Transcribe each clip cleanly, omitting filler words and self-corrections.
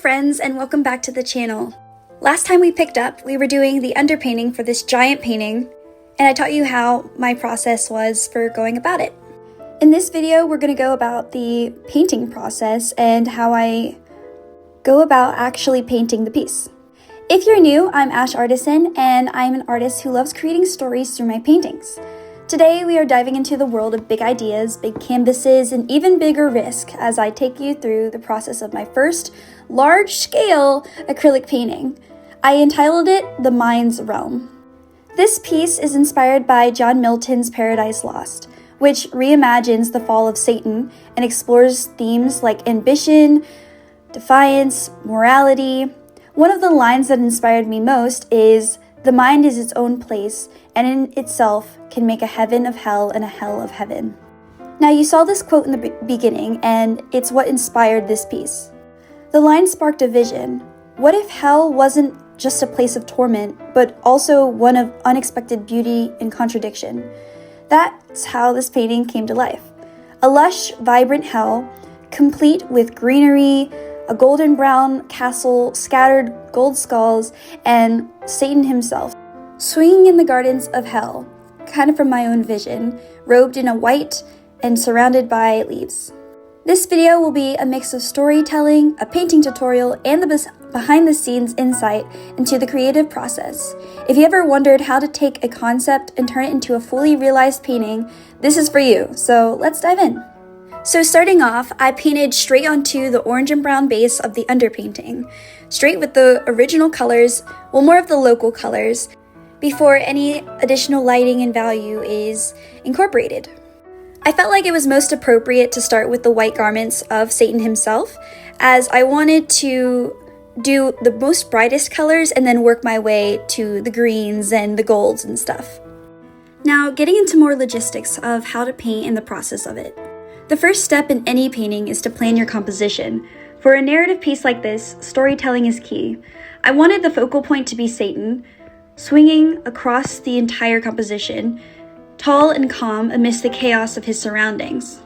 friends, and welcome back to the channel. Last time we picked up, we were doing the underpainting for this giant painting, and I taught you how my process was for going about it. In this video, we're going to go about the painting process and how I go about actually painting the piece. If you're new, I'm Ash Artisan, and I'm an artist who loves creating stories through my paintings. Today, we are diving into the world of big ideas, big canvases, and even bigger risk as I take you through the process of my first large-scale acrylic painting. I entitled it The Mind's Realm. This piece is inspired by John Milton's Paradise Lost, which reimagines the fall of Satan and explores themes like ambition, defiance, morality. One of the lines that inspired me most is, "The mind is its own place, and in itself can make a heaven of hell and a hell of heaven." Now, you saw this quote in the beginning, and it's what inspired this piece. The line sparked a vision. What if hell wasn't just a place of torment, but also one of unexpected beauty and contradiction? That's how this painting came to life. A lush, vibrant hell, complete with greenery, a golden brown castle, scattered gold skulls, and Satan himself, swinging in the gardens of hell, kind of from my own vision, robed in a white and surrounded by leaves. This video will be a mix of storytelling, a painting tutorial, and the behind-the-scenes insight into the creative process. If you ever wondered how to take a concept and turn it into a fully realized painting, this is for you, so let's dive in. So starting off, I painted straight onto the orange and brown base of the underpainting, straight with the original colors, well, more of the local colors, before any additional lighting and value is incorporated. I felt like it was most appropriate to start with the white garments of Satan himself, as I wanted to do the most brightest colors and then work my way to the greens and the golds and stuff. Now, getting into more logistics of how to paint and the process of it. The first step in any painting is to plan your composition. For a narrative piece like this, storytelling is key. I wanted the focal point to be Satan, swinging across the entire composition, tall and calm amidst the chaos of his surroundings.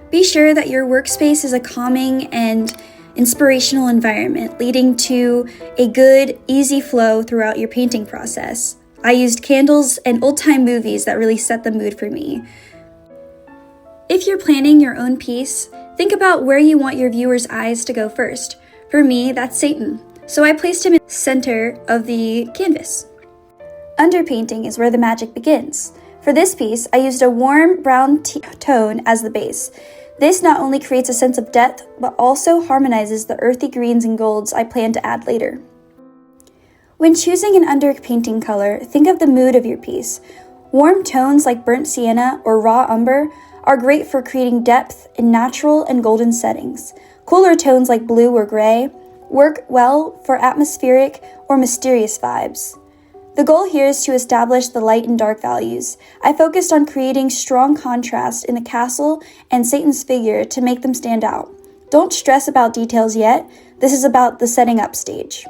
Be sure that your workspace is a calming and inspirational environment, leading to a good, easy flow throughout your painting process. I used candles and old-time movies that really set the mood for me. If you're planning your own piece, think about where you want your viewer's eyes to go first. For me, that's Satan, so I placed him in the center of the canvas. Underpainting is where the magic begins. For this piece, I used a warm brown tone as the base. This not only creates a sense of depth, but also harmonizes the earthy greens and golds I plan to add later. When choosing an underpainting color, think of the mood of your piece. Warm tones like burnt sienna or raw umber are great for creating depth in natural and golden settings. Cooler tones like blue or gray work well for atmospheric or mysterious vibes. The goal here is to establish the light and dark values. I focused on creating strong contrast in the castle and Satan's figure to make them stand out. Don't stress about details yet. This is about the setting up stage.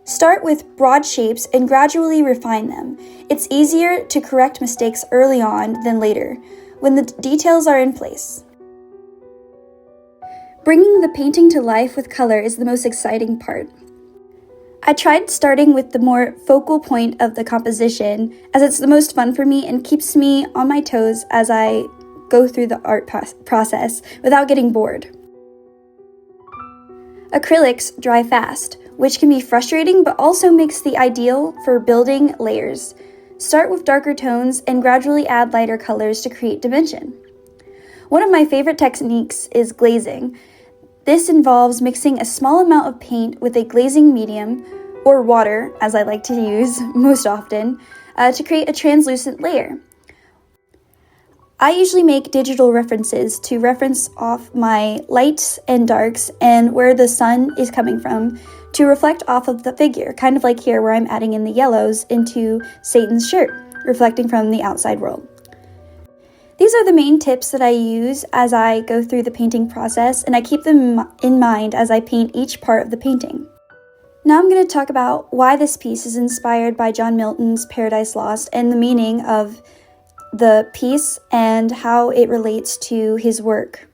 Start with broad shapes and gradually refine them. It's easier to correct mistakes early on than later, when the details are in place. Bringing the painting to life with color is the most exciting part. I tried starting with the more focal point of the composition, as it's the most fun for me and keeps me on my toes as I go through the art process without getting bored. Acrylics dry fast, which can be frustrating but also makes the ideal for building layers. Start with darker tones and gradually add lighter colors to create dimension. One of my favorite techniques is glazing. This involves mixing a small amount of paint with a glazing medium, or water, as I like to use most often, to create a translucent layer. I usually make digital references to reference off my lights and darks and where the sun is coming from to reflect off of the figure, kind of like here where I'm adding in the yellows into Satan's shirt, reflecting from the outside world. These are the main tips that I use as I go through the painting process, and I keep them in mind as I paint each part of the painting. Now I'm going to talk about why this piece is inspired by John Milton's Paradise Lost and the meaning of the piece and how it relates to his work.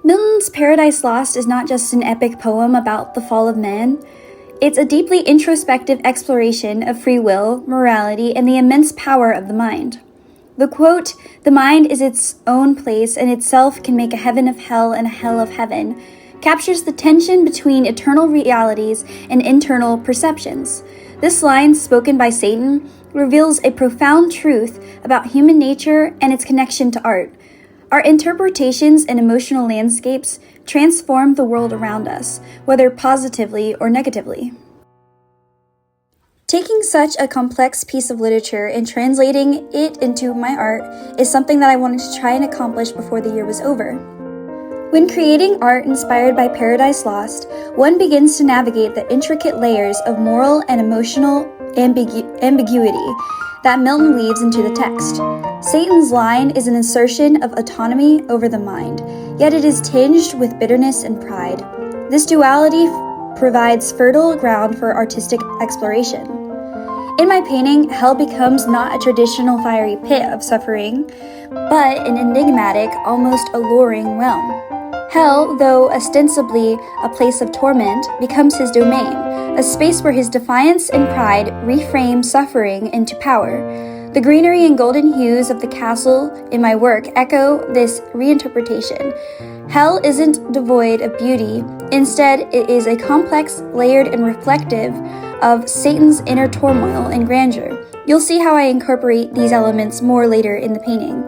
Milton's Paradise Lost is not just an epic poem about the fall of man. It's a deeply introspective exploration of free will, morality, and the immense power of the mind. The quote, "The mind is its own place and itself can make a heaven of hell and a hell of heaven," captures the tension between eternal realities and internal perceptions. This line, spoken by Satan, reveals a profound truth about human nature and its connection to art. Our interpretations and emotional landscapes transform the world around us, whether positively or negatively. Taking such a complex piece of literature and translating it into my art is something that I wanted to try and accomplish before the year was over. When creating art inspired by Paradise Lost, one begins to navigate the intricate layers of moral and emotional ambiguity that Milton weaves into the text. Satan's line is an assertion of autonomy over the mind, yet it is tinged with bitterness and pride. This duality provides fertile ground for artistic exploration. In my painting, hell becomes not a traditional fiery pit of suffering, but an enigmatic, almost alluring realm. Hell, though ostensibly a place of torment, becomes his domain, a space where his defiance and pride reframe suffering into power. The greenery and golden hues of the castle in my work echo this reinterpretation. Hell isn't devoid of beauty. Instead, it is a complex, layered, and reflective of Satan's inner turmoil and grandeur. You'll see how I incorporate these elements more later in the painting.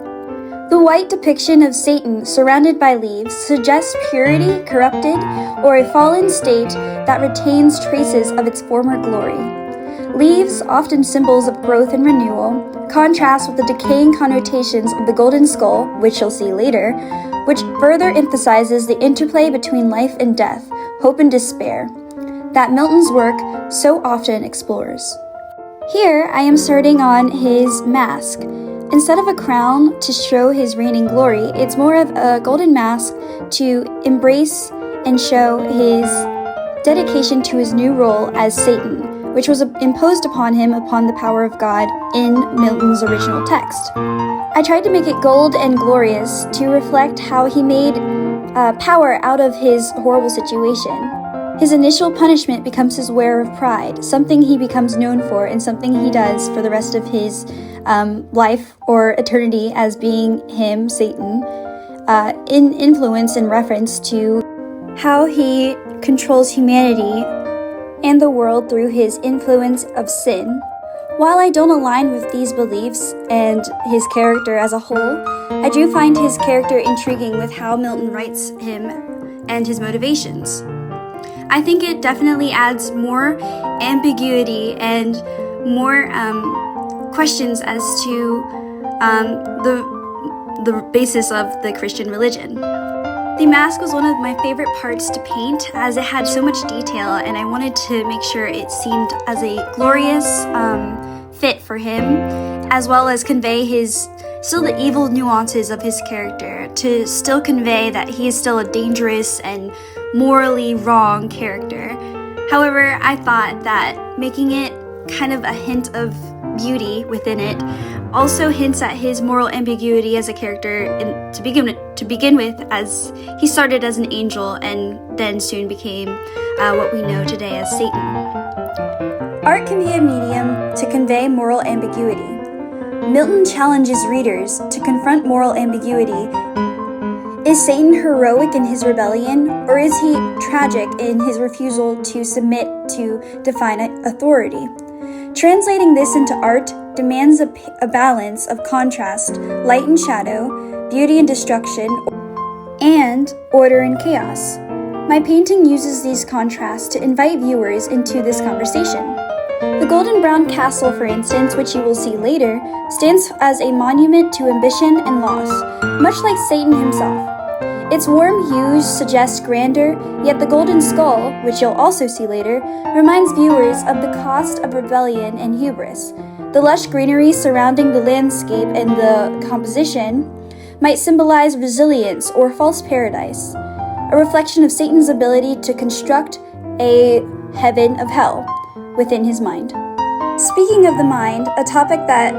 The white depiction of Satan surrounded by leaves suggests purity corrupted or a fallen state that retains traces of its former glory. Leaves, often symbols of growth and renewal, contrast with the decaying connotations of the golden skull, which you'll see later, which further emphasizes the interplay between life and death, hope and despair, that Milton's work so often explores. Here, I am starting on his mask. Instead of a crown to show his reigning glory, it's more of a golden mask to embrace and show his dedication to his new role as Satan, which was imposed upon him upon the power of God in Milton's original text. I tried to make it gold and glorious to reflect how he made power out of his horrible situation. His initial punishment becomes his wear of pride, something he becomes known for and something he does for the rest of his life or eternity as being him, Satan, in influence and reference to how he controls humanity and the world through his influence of sin. While I don't align with these beliefs and his character as a whole, I do find his character intriguing with how Milton writes him and his motivations. I think it definitely adds more ambiguity and more questions as to the basis of the Christian religion. The mask was one of my favorite parts to paint as it had so much detail, and I wanted to make sure it seemed as a glorious fit for him, as well as convey still the evil nuances of his character, to still convey that he is still a dangerous and morally wrong character. However, I thought that making it kind of a hint of beauty within it also hints at his moral ambiguity as a character to begin with, as he started as an angel and then soon became what we know today as Satan. Art can be a medium to convey moral ambiguity. Milton challenges readers to confront moral ambiguity. Is Satan heroic in his rebellion, or is he tragic in his refusal to submit to divine authority? Translating this into art demands a balance of contrast, light and shadow, beauty and destruction, and order and chaos. My painting uses these contrasts to invite viewers into this conversation. The golden brown castle, for instance, which you will see later, stands as a monument to ambition and loss, much like Satan himself. Its warm hues suggest grandeur, yet the golden skull, which you'll also see later, reminds viewers of the cost of rebellion and hubris. The lush greenery surrounding the landscape and the composition might symbolize resilience or false paradise, a reflection of Satan's ability to construct a heaven of hell within his mind. Speaking of the mind, a topic that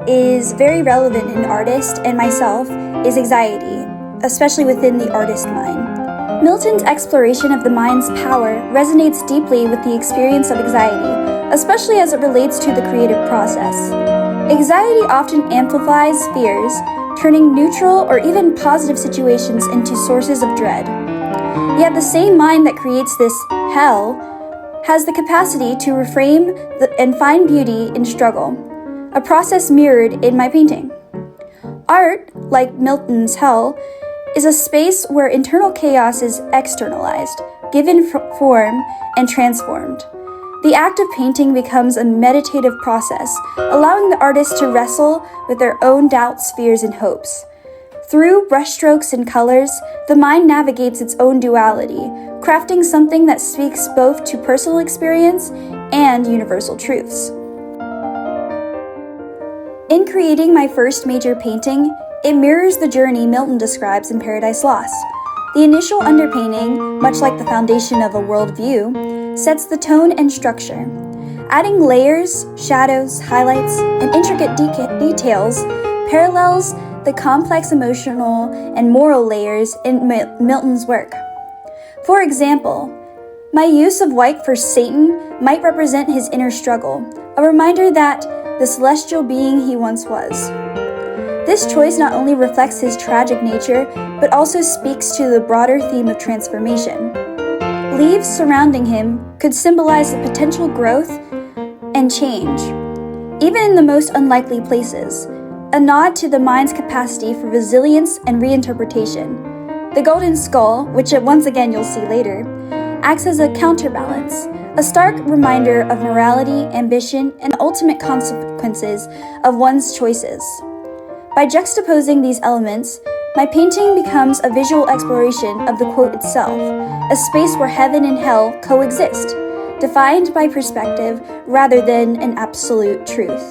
is very relevant in artists and myself is anxiety. especially within the artist mind. Milton's exploration of the mind's power resonates deeply with the experience of anxiety, especially as it relates to the creative process. Anxiety often amplifies fears, turning neutral or even positive situations into sources of dread. Yet the same mind that creates this hell has the capacity to reframe and find beauty in struggle, a process mirrored in my painting. Art, like Milton's hell, is a space where internal chaos is externalized, given form, and transformed. The act of painting becomes a meditative process, allowing the artist to wrestle with their own doubts, fears, and hopes. Through brushstrokes and colors, the mind navigates its own duality, crafting something that speaks both to personal experience and universal truths. In creating my first major painting, it mirrors the journey Milton describes in Paradise Lost. The initial underpainting, much like the foundation of a worldview, sets the tone and structure. Adding layers, shadows, highlights, and intricate details parallels the complex emotional and moral layers in Milton's work. For example, my use of white for Satan might represent his inner struggle, a reminder that the celestial being he once was. This choice not only reflects his tragic nature, but also speaks to the broader theme of transformation. Leaves surrounding him could symbolize the potential growth and change, even in the most unlikely places, a nod to the mind's capacity for resilience and reinterpretation. The golden skull, which once again you'll see later, acts as a counterbalance, a stark reminder of morality, ambition, and the ultimate consequences of one's choices. By juxtaposing these elements, my painting becomes a visual exploration of the quote itself, a space where heaven and hell coexist, defined by perspective rather than an absolute truth.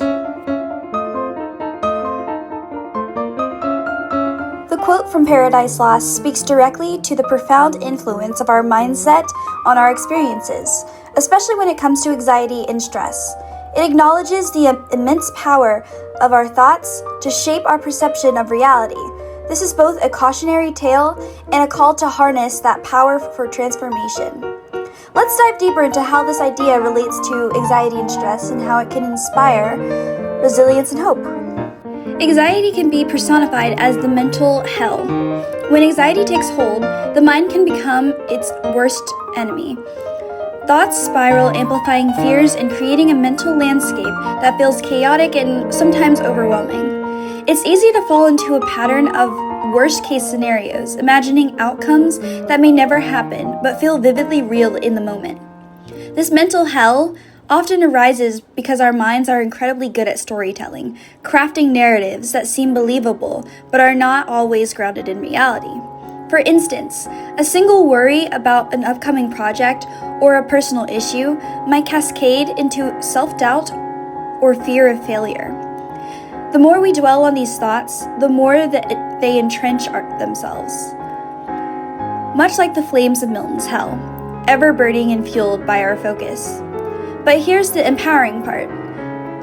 The quote from Paradise Lost speaks directly to the profound influence of our mindset on our experiences, especially when it comes to anxiety and stress. It acknowledges the immense power of our thoughts to shape our perception of reality. This is both a cautionary tale and a call to harness that power for transformation. Let's dive deeper into how this idea relates to anxiety and stress and how it can inspire resilience and hope. Anxiety can be personified as the mental hell. When anxiety takes hold, the mind can become its worst enemy. Thoughts spiral, amplifying fears and creating a mental landscape that feels chaotic and sometimes overwhelming. It's easy to fall into a pattern of worst-case scenarios, imagining outcomes that may never happen but feel vividly real in the moment. This mental hell often arises because our minds are incredibly good at storytelling, crafting narratives that seem believable but are not always grounded in reality. For instance, a single worry about an upcoming project or a personal issue might cascade into self-doubt or fear of failure. The more we dwell on these thoughts, the more that they entrench themselves. Much like the flames of Milton's hell, ever burning and fueled by our focus. But here's the empowering part.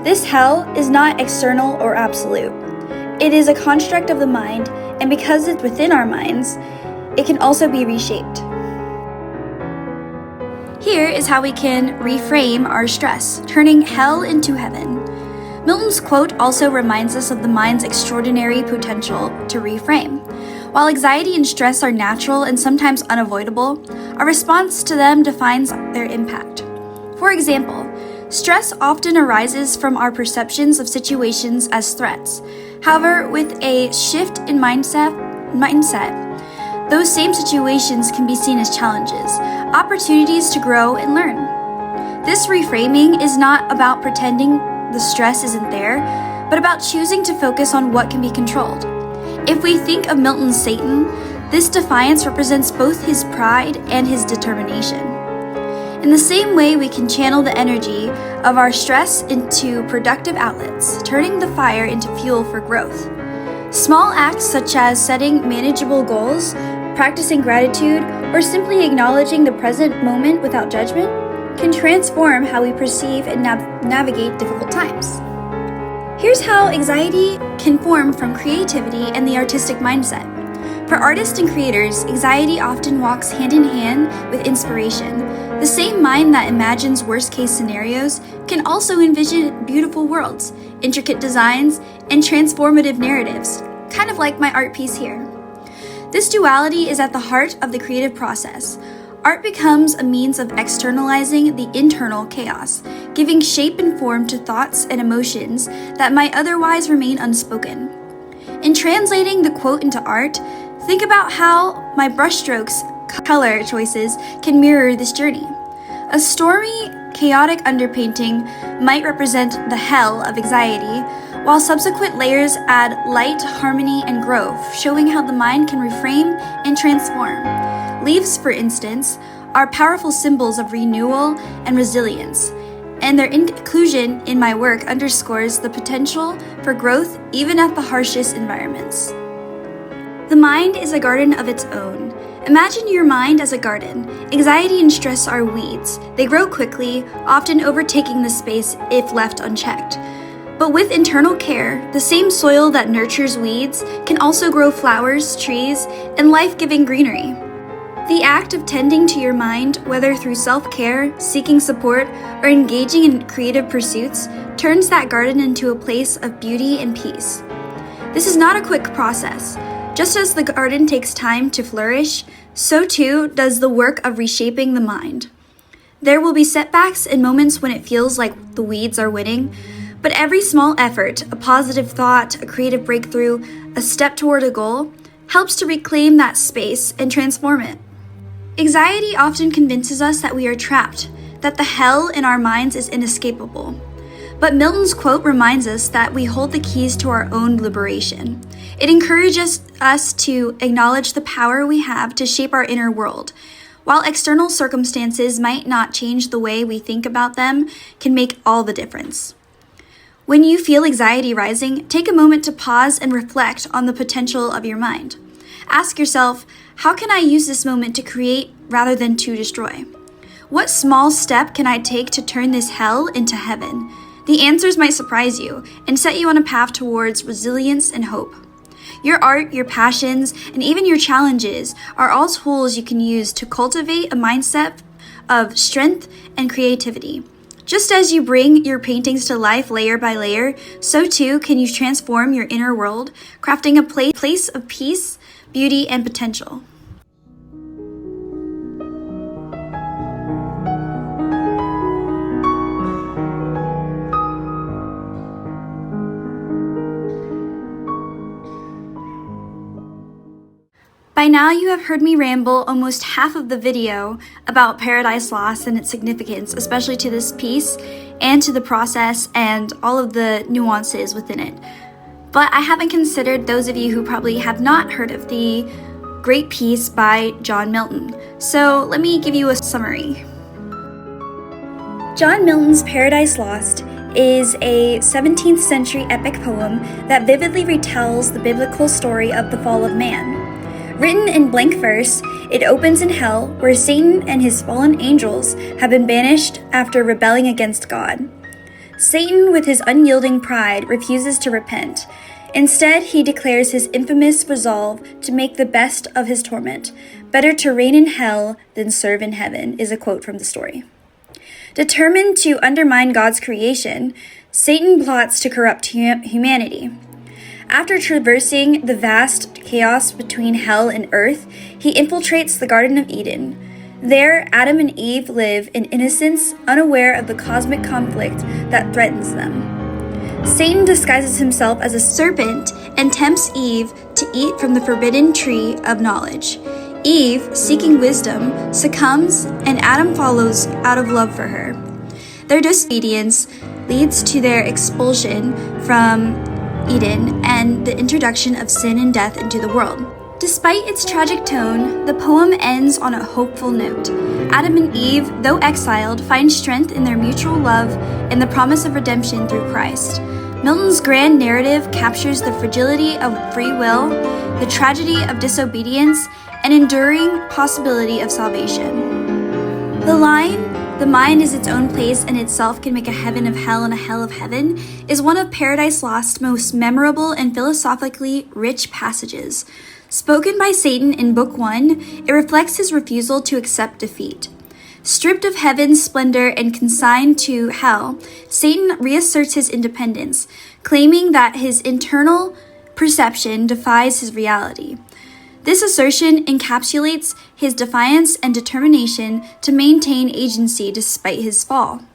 This hell is not external or absolute. It is a construct of the mind, and because it's within our minds, it can also be reshaped. Here is how we can reframe our stress, turning hell into heaven. Milton's quote also reminds us of the mind's extraordinary potential to reframe. While anxiety and stress are natural and sometimes unavoidable, our response to them defines their impact. For example, stress often arises from our perceptions of situations as threats. However, with a shift in mindset, those same situations can be seen as challenges, opportunities to grow and learn. This reframing is not about pretending the stress isn't there, but about choosing to focus on what can be controlled. If we think of Milton's Satan, this defiance represents both his pride and his determination. In the same way, we can channel the energy of our stress into productive outlets, turning the fire into fuel for growth. Small acts such as setting manageable goals, practicing gratitude, or simply acknowledging the present moment without judgment can transform how we perceive and navigate difficult times. Here's how anxiety can form from creativity and the artistic mindset. For artists and creators, anxiety often walks hand in hand with inspiration. The same mind that imagines worst-case scenarios can also envision beautiful worlds, intricate designs, and transformative narratives, kind of like my art piece here. This duality is at the heart of the creative process. Art becomes a means of externalizing the internal chaos, giving shape and form to thoughts and emotions that might otherwise remain unspoken. In translating the quote into art, think about how my brushstrokes, color choices can mirror this journey. A stormy, chaotic underpainting might represent the hell of anxiety, while subsequent layers add light, harmony, and growth, showing how the mind can reframe and transform. Leaves, for instance, are powerful symbols of renewal and resilience, and their inclusion in my work underscores the potential for growth even at the harshest environments. The mind is a garden of its own. Imagine your mind as a garden. Anxiety and stress are weeds. They grow quickly, often overtaking the space if left unchecked. But with internal care, the same soil that nurtures weeds can also grow flowers, trees, and life-giving greenery. The act of tending to your mind, whether through self-care, seeking support, or engaging in creative pursuits, turns that garden into a place of beauty and peace. This is not a quick process. Just as the garden takes time to flourish, so too does the work of reshaping the mind. There will be setbacks and moments when it feels like the weeds are winning, but every small effort, a positive thought, a creative breakthrough, a step toward a goal, helps to reclaim that space and transform it. Anxiety often convinces us that we are trapped, that the hell in our minds is inescapable. But Milton's quote reminds us that we hold the keys to our own liberation. It encourages us to acknowledge the power we have to shape our inner world. While external circumstances might not change the way we think about them, can make all the difference. When you feel anxiety rising, take a moment to pause and reflect on the potential of your mind. Ask yourself, how can I use this moment to create rather than to destroy? What small step can I take to turn this hell into heaven? The answers might surprise you and set you on a path towards resilience and hope. Your art, your passions, and even your challenges are all tools you can use to cultivate a mindset of strength and creativity. Just as you bring your paintings to life layer by layer, so too can you transform your inner world, crafting a place of peace, beauty, and potential. By now you have heard me ramble almost half of the video about Paradise Lost and its significance, especially to this piece and to the process and all of the nuances within it. But I haven't considered those of you who probably have not heard of the great piece by John Milton. So let me give you a summary. John Milton's Paradise Lost is a 17th century epic poem that vividly retells the biblical story of the fall of man. Written in blank verse, it opens in hell, where Satan and his fallen angels have been banished after rebelling against God. Satan, with his unyielding pride, refuses to repent. Instead, he declares his infamous resolve to make the best of his torment. Better to reign in hell than serve in heaven, is a quote from the story. Determined to undermine God's creation, Satan plots to corrupt humanity. After traversing the vast chaos between hell and earth, he infiltrates the Garden of Eden. There, Adam and Eve live in innocence, unaware of the cosmic conflict that threatens them. Satan disguises himself as a serpent and tempts Eve to eat from the forbidden tree of knowledge. Eve, seeking wisdom, succumbs, and Adam follows out of love for her. Their disobedience leads to their expulsion from Eden and the introduction of sin and death into the world. Despite its tragic tone, the poem ends on a hopeful note. Adam and Eve, though exiled, find strength in their mutual love and the promise of redemption through Christ. Milton's grand narrative captures the fragility of free will, the tragedy of disobedience, and enduring possibility of salvation. The line, "The mind is its own place and itself can make a heaven of hell and a hell of heaven," is one of Paradise Lost's most memorable and philosophically rich passages. Spoken by Satan in Book 1, it reflects his refusal to accept defeat. Stripped of heaven's splendor and consigned to hell, Satan reasserts his independence, claiming that his internal perception defies his reality. This assertion encapsulates his defiance and determination to maintain agency despite his fall.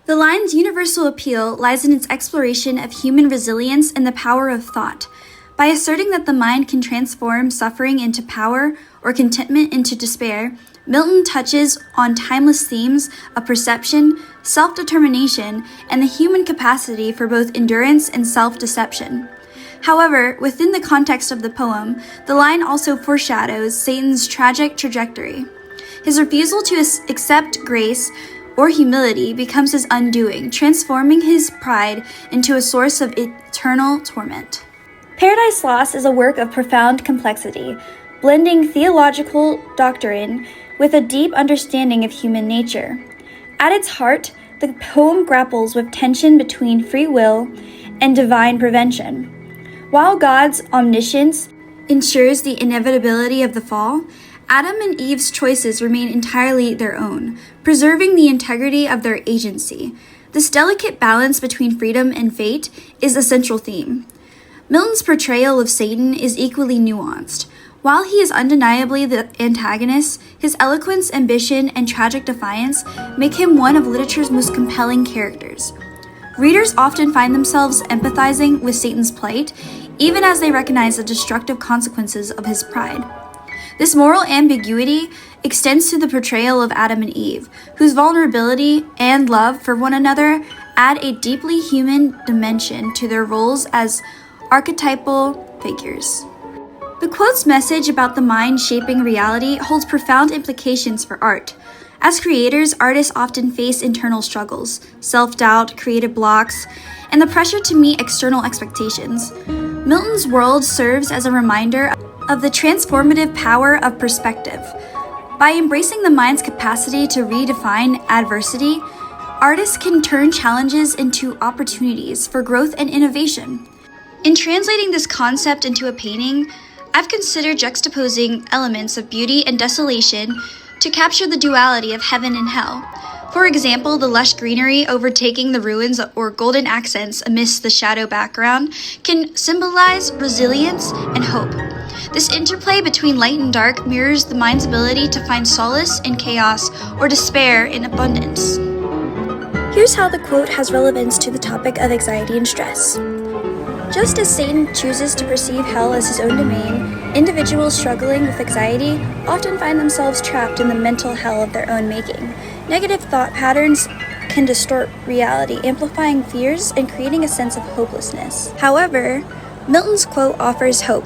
The line's universal appeal lies in its exploration of human resilience and the power of thought. By asserting that the mind can transform suffering into power or contentment into despair, Milton touches on timeless themes of perception, self-determination, and the human capacity for both endurance and self-deception. However, within the context of the poem, the line also foreshadows Satan's tragic trajectory. His refusal to accept grace or humility becomes his undoing, transforming his pride into a source of eternal torment. Paradise Lost is a work of profound complexity, blending theological doctrine with a deep understanding of human nature. At its heart, the poem grapples with tension between free will and divine prevention. While God's omniscience ensures the inevitability of the fall, Adam and Eve's choices remain entirely their own, preserving the integrity of their agency. This delicate balance between freedom and fate is a central theme. Milton's portrayal of Satan is equally nuanced. While he is undeniably the antagonist, his eloquence, ambition, and tragic defiance make him one of literature's most compelling characters. Readers often find themselves empathizing with Satan's plight, even as they recognize the destructive consequences of his pride. This moral ambiguity extends to the portrayal of Adam and Eve, whose vulnerability and love for one another add a deeply human dimension to their roles as archetypal figures. The quote's message about the mind shaping reality holds profound implications for art. As creators, artists often face internal struggles, self-doubt, creative blocks, and the pressure to meet external expectations. Milton's world serves as a reminder of the transformative power of perspective. By embracing the mind's capacity to redefine adversity, artists can turn challenges into opportunities for growth and innovation. In translating this concept into a painting, I've considered juxtaposing elements of beauty and desolation to capture the duality of heaven and hell. For example, the lush greenery overtaking the ruins or golden accents amidst the shadow background can symbolize resilience and hope. This interplay between light and dark mirrors the mind's ability to find solace in chaos or despair in abundance. Here's how the quote has relevance to the topic of anxiety and stress. Just as Satan chooses to perceive hell as his own domain, individuals struggling with anxiety often find themselves trapped in the mental hell of their own making. Negative thought patterns can distort reality, amplifying fears and creating a sense of hopelessness. However, Milton's quote offers hope.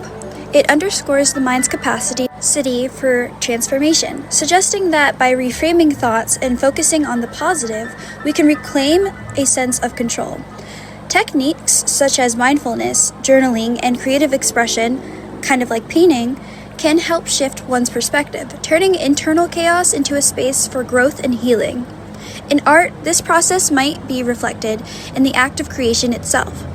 It underscores the mind's capacity for transformation, suggesting that by reframing thoughts and focusing on the positive, we can reclaim a sense of control. Techniques such as mindfulness, journaling, and creative expression, kind of like painting, can help shift one's perspective, turning internal chaos into a space for growth and healing. In art, this process might be reflected in the act of creation itself.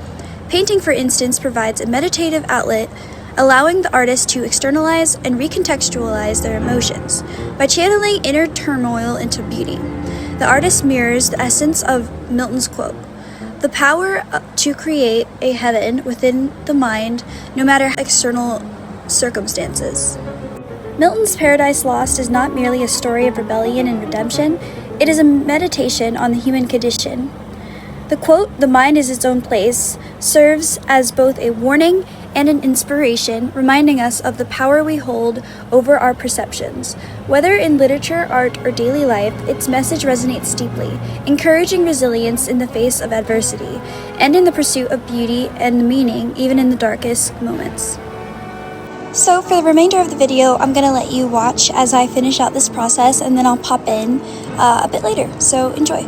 Painting, for instance, provides a meditative outlet, allowing the artist to externalize and recontextualize their emotions. By channeling inner turmoil into beauty, the artist mirrors the essence of Milton's quote: the power to create a heaven within the mind, no matter external circumstances. Milton's Paradise Lost is not merely a story of rebellion and redemption, it is a meditation on the human condition. The quote, "The mind is its own place," serves as both a warning and an inspiration, reminding us of the power we hold over our perceptions. Whether in literature, art, or daily life, its message resonates deeply, encouraging resilience in the face of adversity, and in the pursuit of beauty and meaning even in the darkest moments. So for the remainder of the video, I'm going to let you watch as I finish out this process, and then I'll pop in a bit later, so enjoy.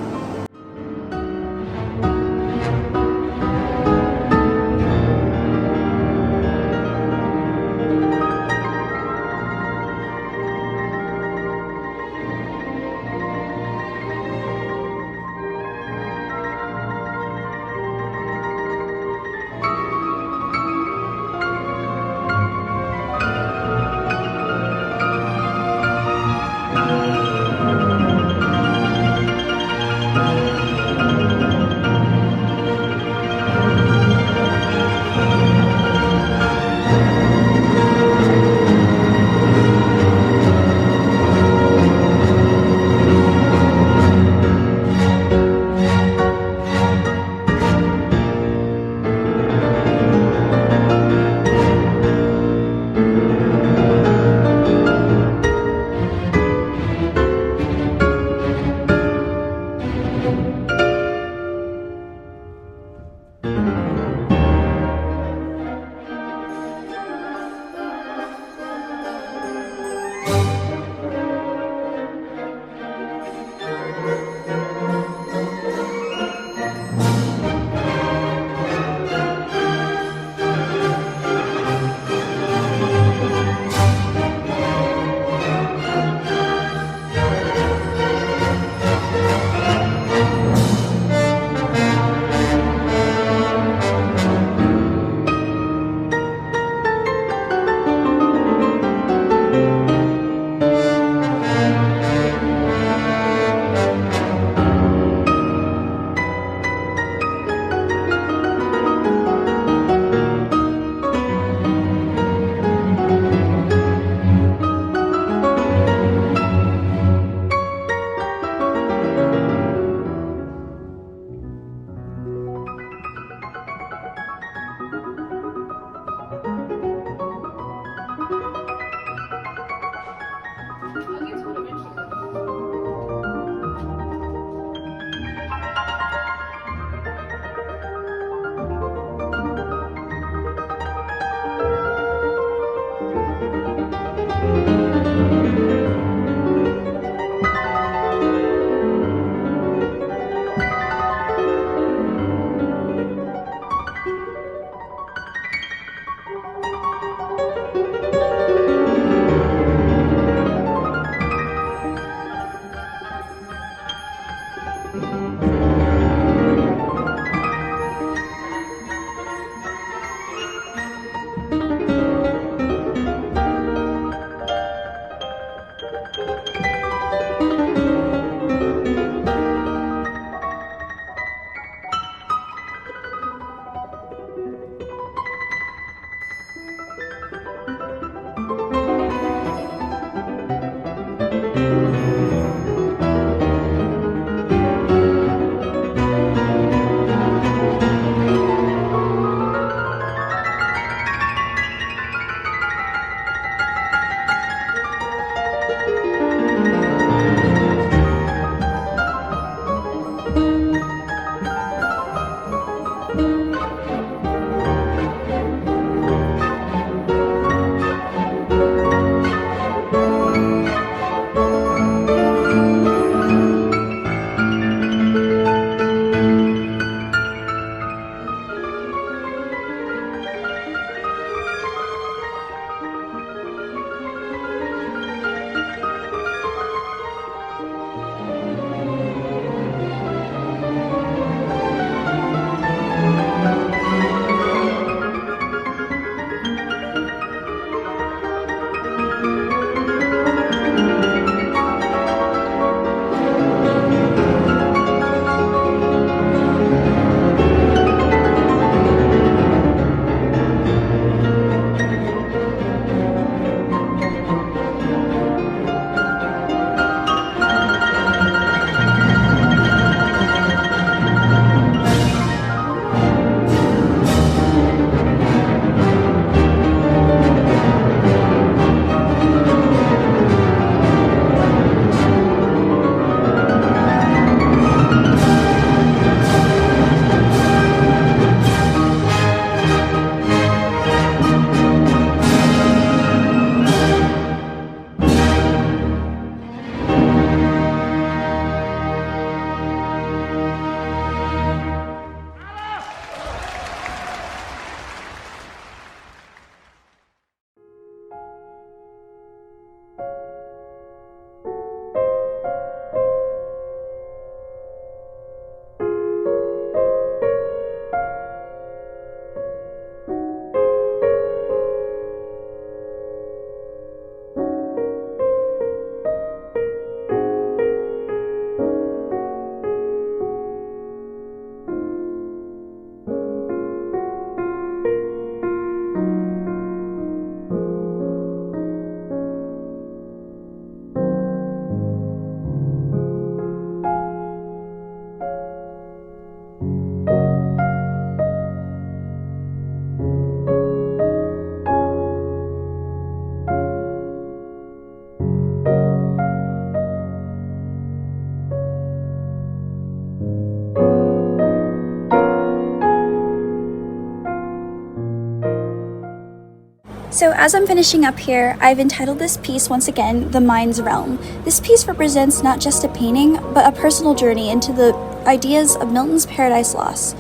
So as I'm finishing up here, I've entitled this piece once again, The Mind's Realm. This piece represents not just a painting, but a personal journey into the ideas of Milton's Paradise Lost.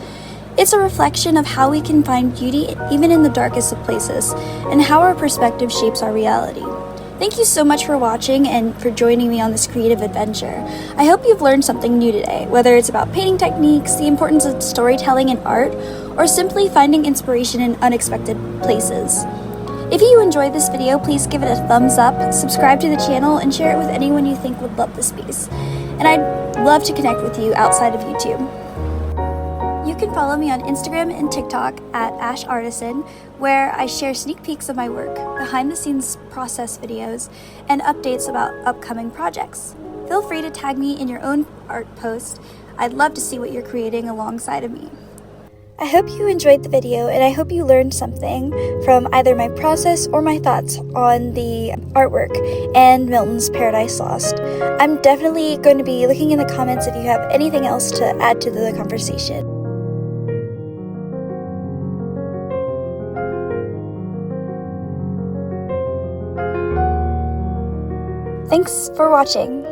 It's a reflection of how we can find beauty even in the darkest of places, and how our perspective shapes our reality. Thank you so much for watching and for joining me on this creative adventure. I hope you've learned something new today, whether it's about painting techniques, the importance of storytelling in art, or simply finding inspiration in unexpected places. If you enjoyed this video, please give it a thumbs up, subscribe to the channel, and share it with anyone you think would love this piece. And I'd love to connect with you outside of YouTube. You can follow me on Instagram and TikTok at AshArtisan, where I share sneak peeks of my work, behind-the-scenes process videos, and updates about upcoming projects. Feel free to tag me in your own art post. I'd love to see what you're creating alongside of me. I hope you enjoyed the video, and I hope you learned something from either my process or my thoughts on the artwork and Milton's Paradise Lost. I'm definitely going to be looking in the comments if you have anything else to add to the conversation. Thanks for watching.